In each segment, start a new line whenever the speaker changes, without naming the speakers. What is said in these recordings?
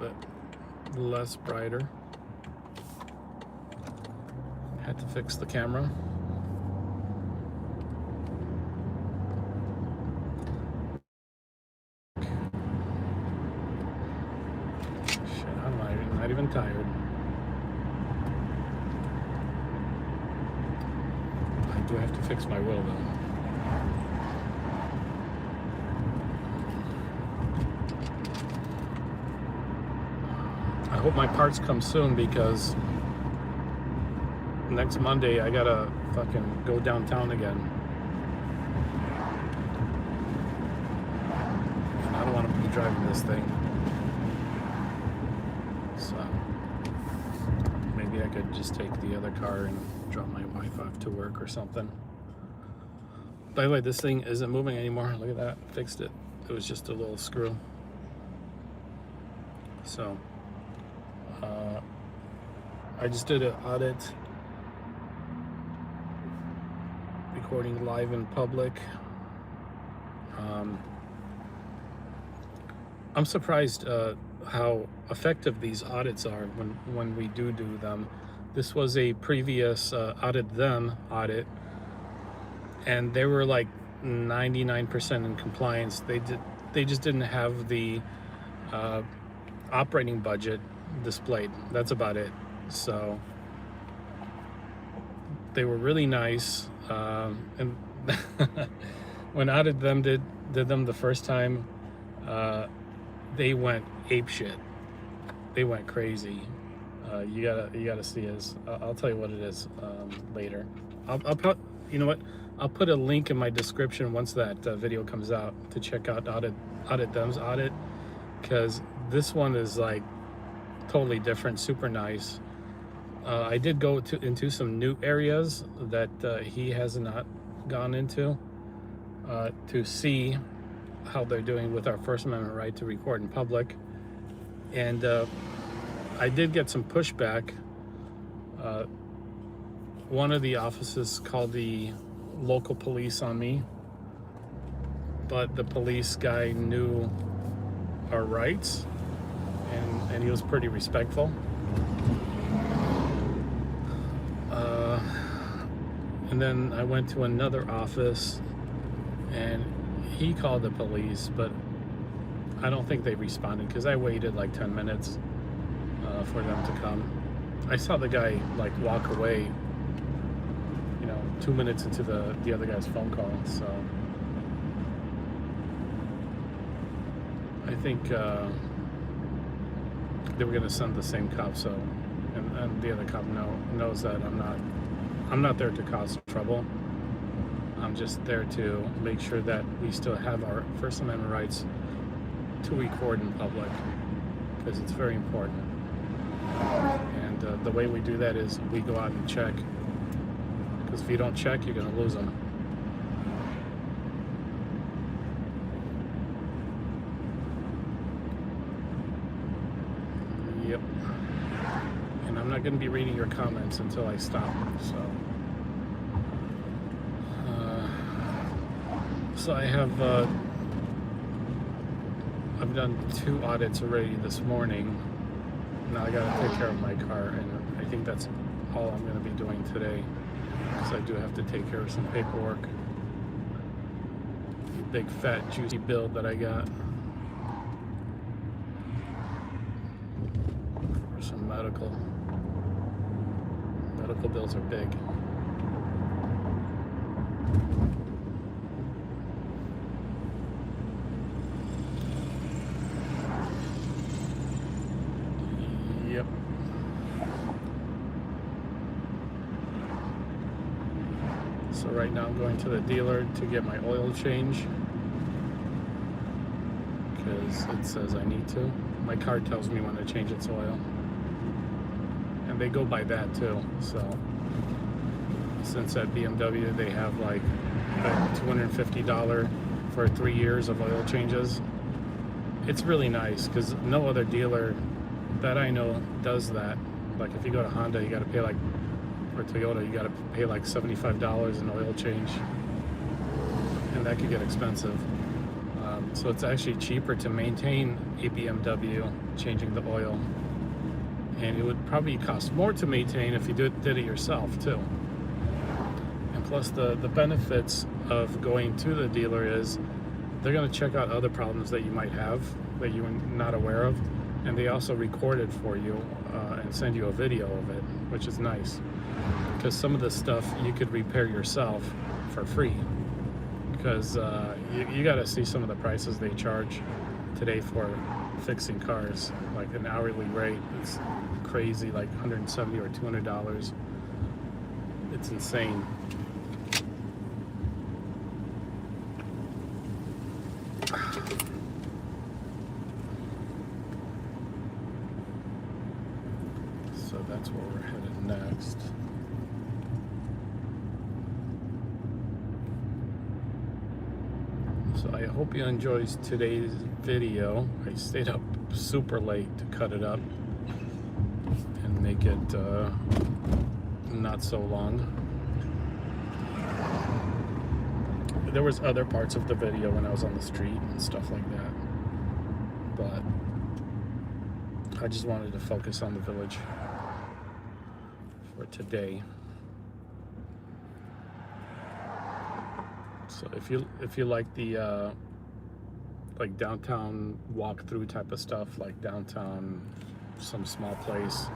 bit less brighter. Had to fix the camera. Shit, I'm not even tired. I do have to fix my wheel though. I hope my parts come soon, because next Monday I gotta fucking go downtown again. And I don't want to be driving this thing. So maybe I could just take the other car and drop my wife off to work or something. By the way, this thing isn't moving anymore. Look at that. Fixed it. It was just a little screw. So I just did an audit, recording live in public. I'm surprised how effective these audits are when we do them. This was a previous audit, and they were like 99% in compliance. They just didn't have the operating budget displayed. That's about it. So they were really nice, and when Audit them did them the first time, they went apeshit. They went crazy. You gotta see this. I'll tell you what it is later. I'll put, you know what? I'll put a link in my description once that video comes out to check out Audit them's audit, because this one is like totally different, super nice. I did go into some new areas that he has not gone into to see how they're doing with our First Amendment right to record in public. And I did get some pushback. One of the offices called the local police on me, but the police guy knew our rights, and he was pretty respectful. And then I went to another office, and he called the police, but I don't think they responded, because I waited like 10 minutes for them to come. I saw the guy like walk away, 2 minutes into the other guy's phone call. So I think they were gonna send the same cop. So and the other cop knows that I'm not there to cause trouble. I'm just there to make sure that we still have our First Amendment rights to record in public, because it's very important. And the way we do that is we go out and check, because if you don't check, you're going to lose them. Yep. And I'm not going to be reading your comments until I stop. So I have I've done 2 audits already this morning. Now I gotta take care of my car, and I think that's all I'm gonna be doing today, because I do have to take care of some paperwork. Big fat juicy bill that I got for some medical bills are big. Yep. So right now I'm going to the dealer to get my oil change, because it says I need to. My car tells me when to change its oil, and they go by that too. So since at BMW they have like $250 for 3 years of oil changes, it's really nice, because no other dealer that I know does that. Like if you go to Honda, you got to pay like, or Toyota, you got to pay like $75 in oil change, and that could get expensive. So it's actually cheaper to maintain a BMW changing the oil, and it would probably cost more to maintain if you did it yourself too. And plus the benefits of going to the dealer is they're going to check out other problems that you might have that you were not aware of, and they also record it for you and send you a video of it, which is nice, because some of the stuff you could repair yourself for free, because you got to see some of the prices they charge today for fixing cars. Like an hourly rate is crazy, like $170 or $200. It's insane. So that's where we're headed next. So I hope you enjoyed today's video. I stayed up super late to cut it up and make it not so long. There was other parts of the video when I was on the street and stuff like that, but I just wanted to focus on the village for today. So if you like the like downtown walkthrough type of stuff, like downtown, some small place,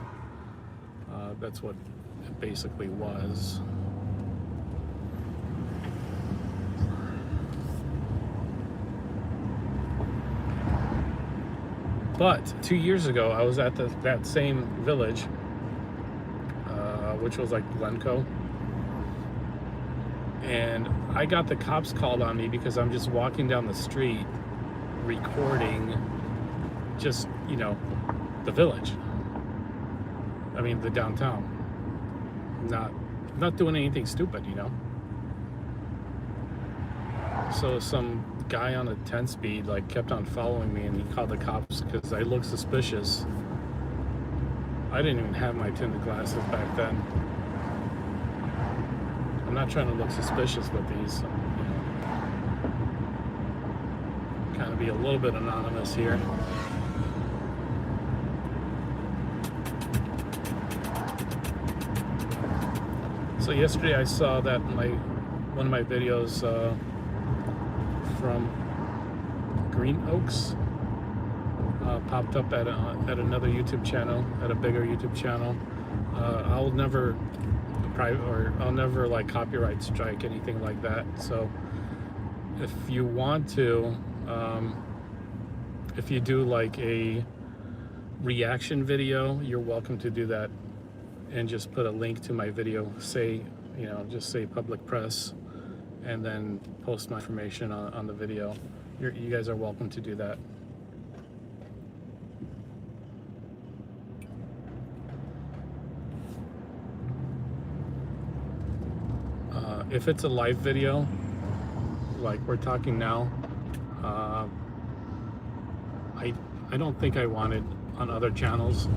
that's what it basically was. But 2 years ago, I was at that same village, which was like Glencoe, and I got the cops called on me because I'm just walking down the street recording just, you know, the village. I mean, the downtown. Not doing anything stupid, you know. So some guy on a 10-speed like kept on following me, and he called the cops because I looked suspicious. I didn't even have my tinted glasses back then. I'm not trying to look suspicious with these, so, you know, kind of be a little bit anonymous here. So yesterday I saw that one of my videos from Green Oaks popped up at another YouTube channel, at a bigger YouTube channel. I'll never like copyright strike anything like that. So if you want to, if you do like a reaction video, you're welcome to do that, and just put a link to my video, say, you know, just say public press, and then post my information on the video. You guys are welcome to do that. If it's a live video, like we're talking now, I don't think I want it on other channels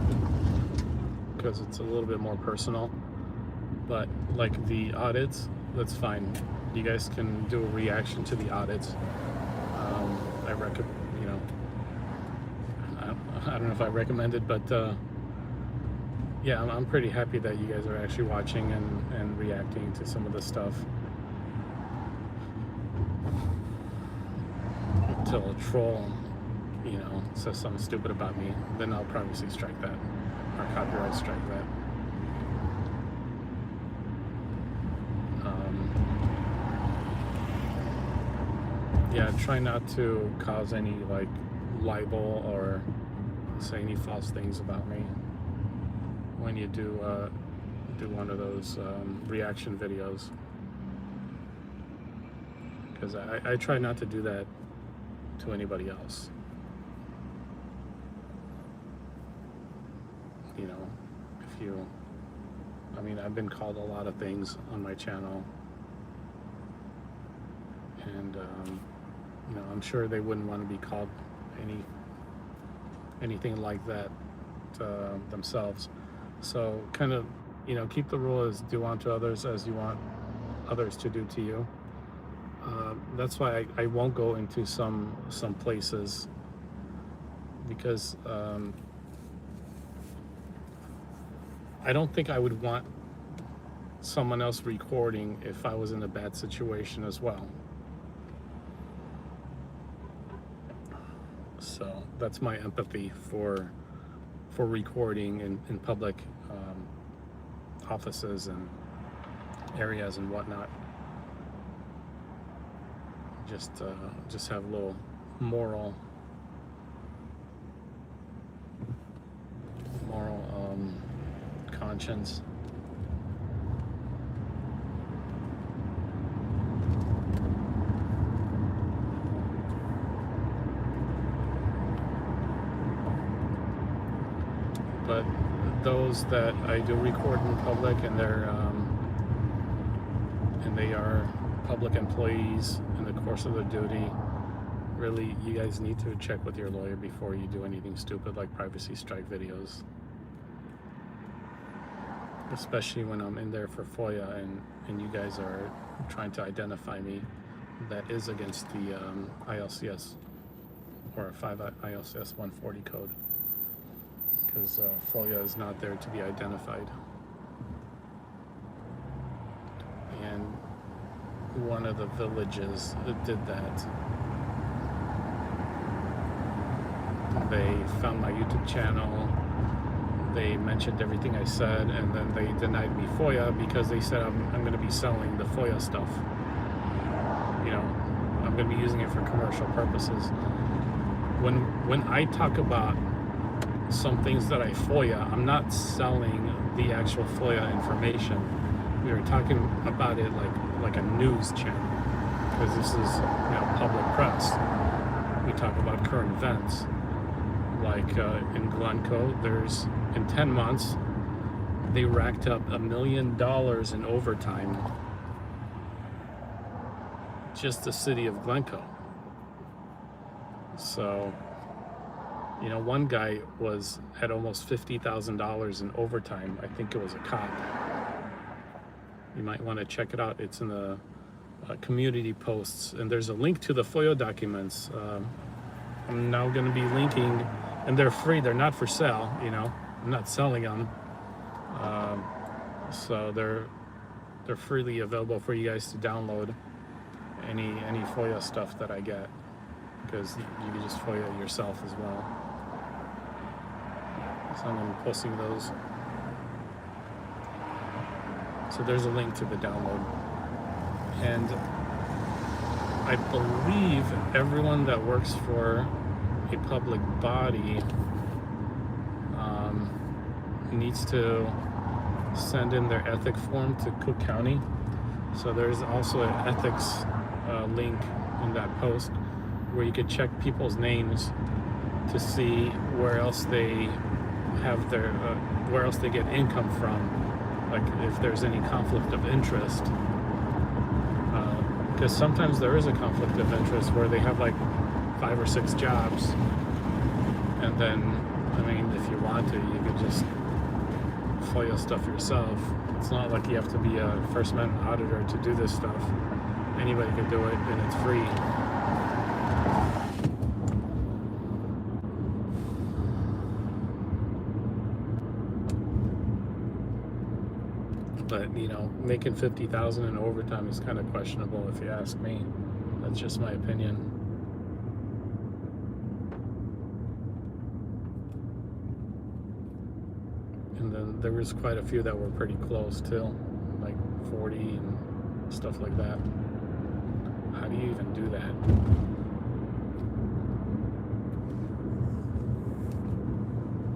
because it's a little bit more personal. But like the audits, that's fine. You guys can do a reaction to the audits. I recommend, you know, I don't know if I recommend it, but yeah, I'm pretty happy that you guys are actually watching and reacting to some of the stuff. Until a troll, you know, says something stupid about me, then I'll probably strike that, or copyright strike that. Yeah, try not to cause any like libel or say any false things about me when you do one of those reaction videos, because I try not to do that to anybody else. You know, I mean, I've been called a lot of things on my channel, and you know, I'm sure they wouldn't want to be called anything like that themselves. So kind of, you know, keep the rule as do unto others as you want others to do to you. that's why I won't go into some places, because I don't think I would want someone else recording if I was in a bad situation as well. So that's my empathy for recording in public offices and areas and whatnot. Just have a little moral conscience. But those that I do record in public, and they are public employees in the course of their duty, really, you guys need to check with your lawyer before you do anything stupid like privacy strike videos. Especially when I'm in there for FOIA and you guys are trying to identify me. That is against the ILCS or 5 ILCS 140 code, because FOIA is not there to be identified. And one of the villages that did that, they found my YouTube channel, they mentioned everything I said, and then they denied me FOIA because they said I'm going to be selling the FOIA stuff. You know, I'm going to be using it for commercial purposes. When I talk about some things that I FOIA, I'm not selling the actual FOIA information. We were talking about it like a news channel, because this is, you know, public press. We talk about current events. Like in Glencoe, in 10 months, they racked up $1 million in overtime. Just the city of Glencoe. So, you know, one guy had almost $50,000 in overtime. I think it was a cop. You might want to check it out. It's in the community posts, and there's a link to the FOIA documents. I'm now going to be linking, and they're free. They're not for sale. You know, I'm not selling them. So they're freely available for you guys to download. Any FOIA stuff that I get, because you can just FOIA yourself as well. So I'm going to be posting those. So there's a link to the download. And I believe everyone that works for a public body needs to send in their ethic form to Cook County. So there's also an ethics link in that post where you could check people's names to see where else they have where else they get income from, like if there's any conflict of interest, because sometimes there is a conflict of interest where they have like 5 or 6 jobs, and then, I mean, if you want to, you could just FOIA stuff yourself. It's not like you have to be a First Amendment auditor to do this stuff. Anybody can do it, and it's free. But, you know, making $50,000 in overtime is kind of questionable, if you ask me. That's just my opinion. And then there was quite a few that were pretty close too, like 40 and stuff like that. How do you even do that?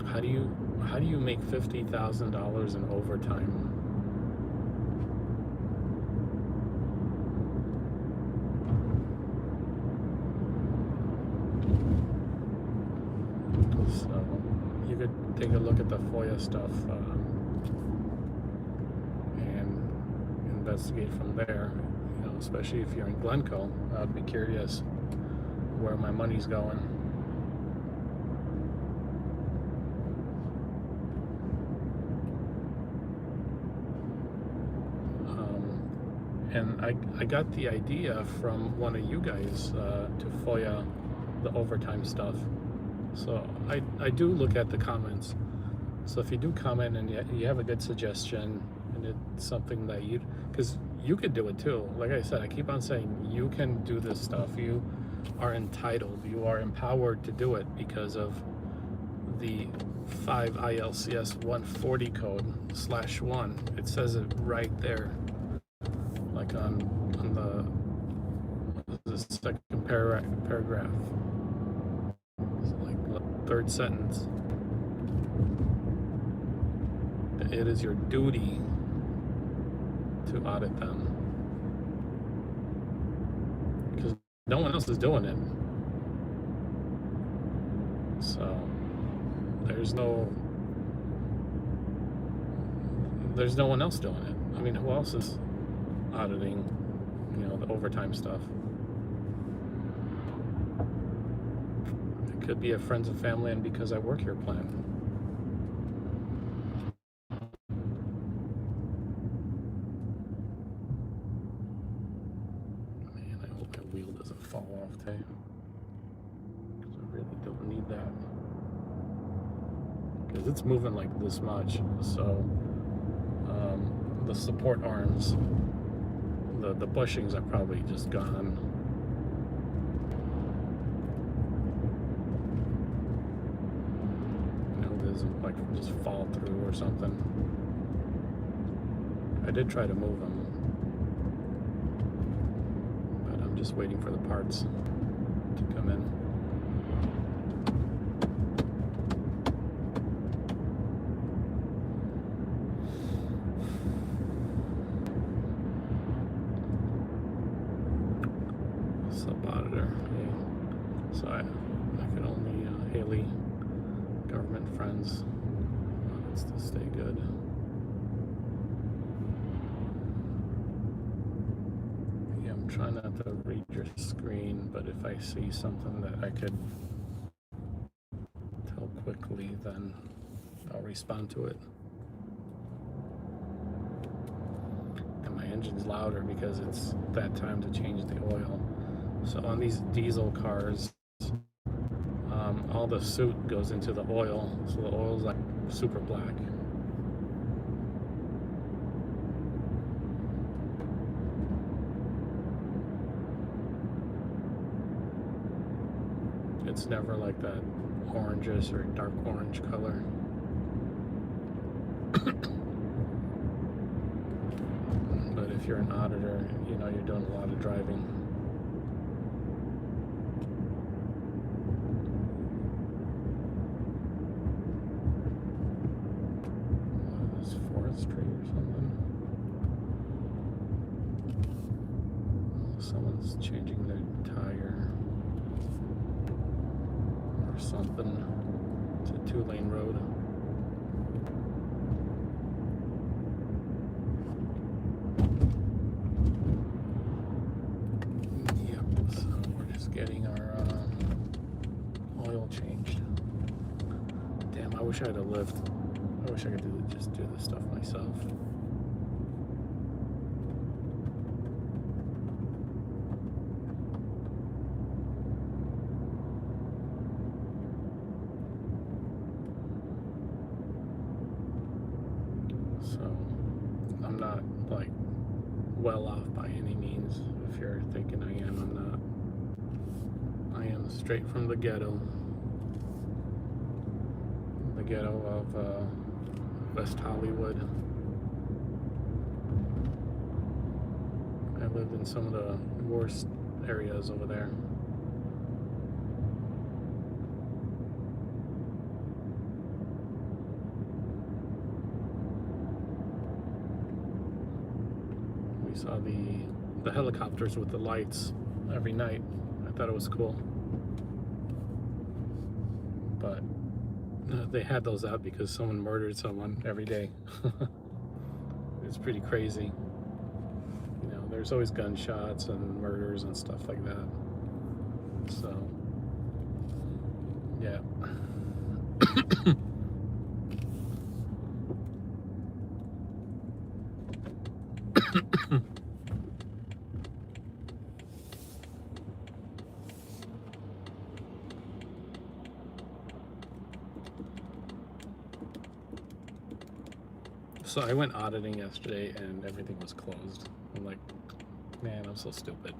How do you make $50,000 in overtime? So you could take a look at the FOIA stuff and investigate from there. You know, especially if you're in Glencoe, I'd be curious where my money's going. And I got the idea from one of you guys to FOIA the overtime stuff. So I do look at the comments. So if you do comment and you have a good suggestion and it's something that because you could do it too. Like I said, I keep on saying you can do this stuff. You are entitled, you are empowered to do it because of the 5 ILCS 140 code /1. It says it right there, like on the second paragraph. It's like third sentence. It is your duty to audit them because no one else is doing it. So there's no one else doing it. I mean, who else is auditing, the overtime stuff? It could be a friends and family and because I work here plan. Man, I hope that wheel doesn't fall off today, because I really don't need that. Because it's moving like this much, so the support arms, the bushings are probably just gone. It doesn't like just fall through or something. I did try to move them, but I'm just waiting for the parts to come in. Sub-auditor, yeah. So I could only Haley, government friends, wants to stay good. Yeah, I'm trying not to read your screen, but if I see something that I could tell quickly, then I'll respond to it. And my engine's louder because it's that time to change the oil. So on these diesel cars, all the soot goes into the oil, so the oil's like super black. It's never like that orangish or dark orange color. But if you're an auditor, you're doing a lot of driving. Forestry or something. Someone's changing their tire or something. It's a 2-lane road. Yep, so we're just getting our oil changed. Damn, I wish I had a lift. I wish I could just do this stuff myself. So I'm not like well off by any means. If you're thinking I am, I'm not. I am straight from the ghetto. The ghetto of West Hollywood. I lived in some of the worst areas over there. We saw the helicopters with the lights every night. I thought it was cool. But they had those out because someone murdered someone every day. It's pretty crazy. There's always gunshots and murders and stuff like that. So, yeah. So I went auditing yesterday and everything was closed. I'm like, man, I'm so stupid.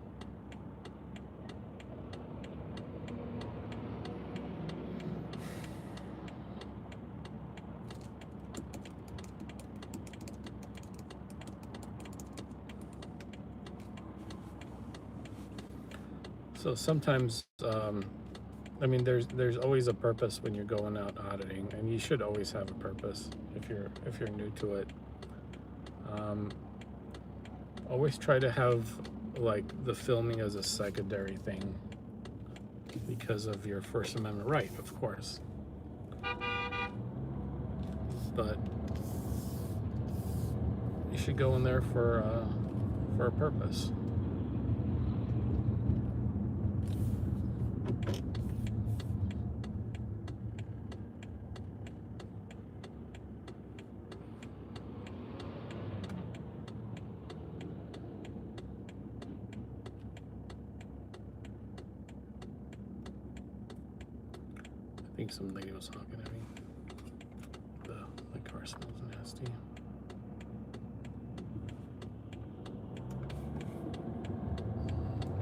So sometimes, I mean, there's always a purpose when you're going out auditing, and you should always have a purpose if you're new to it. Always try to have like the filming as a secondary thing because of your First Amendment right, of course. But you should go in there for a purpose. I think some lady was honking at me. The car smells nasty.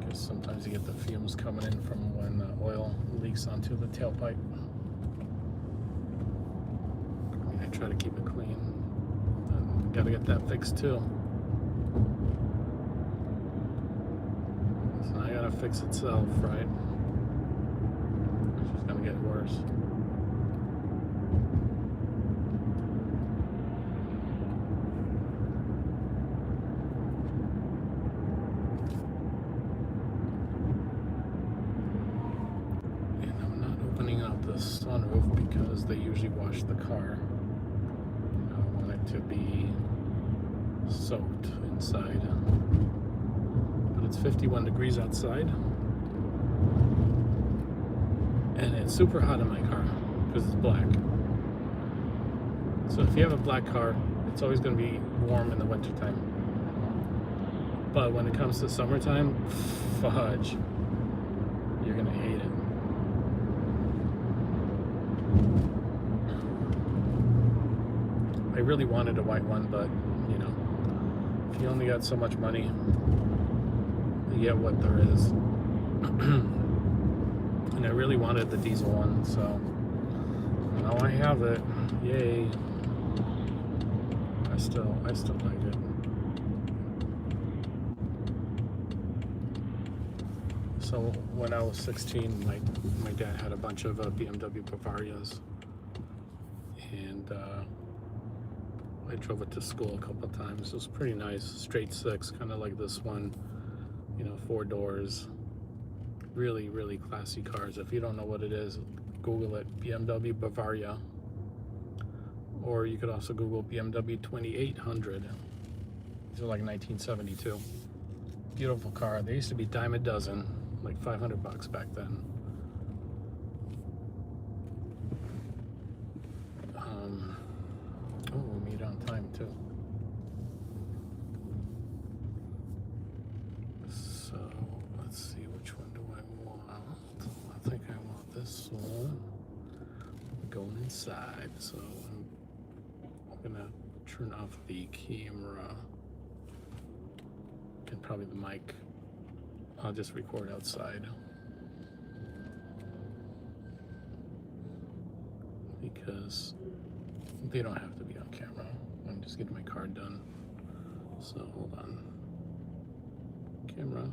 Because sometimes you get the fumes coming in from when oil leaks onto the tailpipe. I mean, I try to keep it clean. Gotta get that fixed too. So I gotta fix itself, right? It's just gonna get worse. And I'm not opening up the sunroof because they usually wash the car. I don't want it to be soaked inside. But it's 51 degrees outside. And it's super hot in my car because it's black. So if you have a black car, it's always going to be warm in the wintertime. But when it comes to summertime, fudge, you're going to hate it. I really wanted a white one, but you know, if you only got so much money, you get what there is. And I really wanted the diesel one, so now I have it. Yay. I still like it. So when I was 16, my dad had a bunch of BMW Bavarias, and I drove it to school a couple of times. It was pretty nice, straight six, kind of like this one, you know, 4 doors. Really, really classy cars. If you don't know what it is, Google it, BMW Bavaria. Or you could also Google BMW 2800. These are like 1972. Beautiful car. They used to be dime a dozen, like $500 back then. Oh, we meet on time too. So let's see, which one do I want? I think I want this one. Going inside, so I'm gonna turn off the camera and probably the mic. I'll just record outside because they don't have to be on camera. I'm just getting my car done. So hold on. Camera.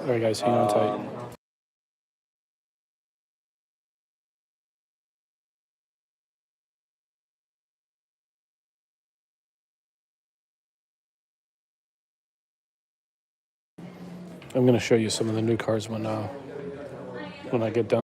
All right, guys, hang on tight. I'm going to show you some of the new cars when I get done.